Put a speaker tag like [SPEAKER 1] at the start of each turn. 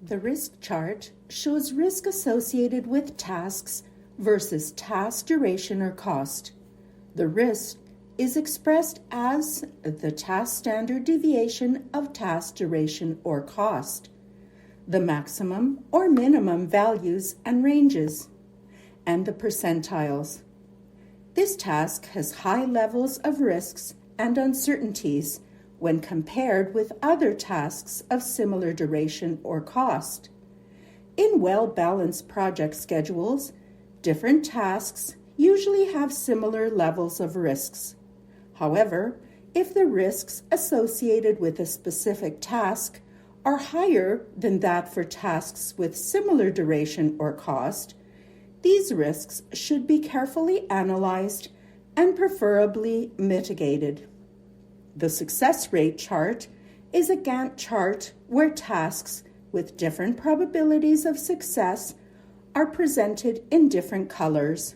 [SPEAKER 1] The risk chart shows risk associated with tasks versus task duration or cost. The risk is expressed as the task standard deviation of task duration or cost, the maximum or minimum values and ranges, and the percentiles. This task has high levels of risks and uncertainties when compared with other tasks of similar duration or cost. In well-balanced project schedules, different tasks usually have similar levels of risks. However, if the risks associated with a specific task are higher than that for tasks with similar duration or cost, these risks should be carefully analyzed and preferably mitigated. The success rate chart is a Gantt chart where tasks with different probabilities of success are presented in different colors.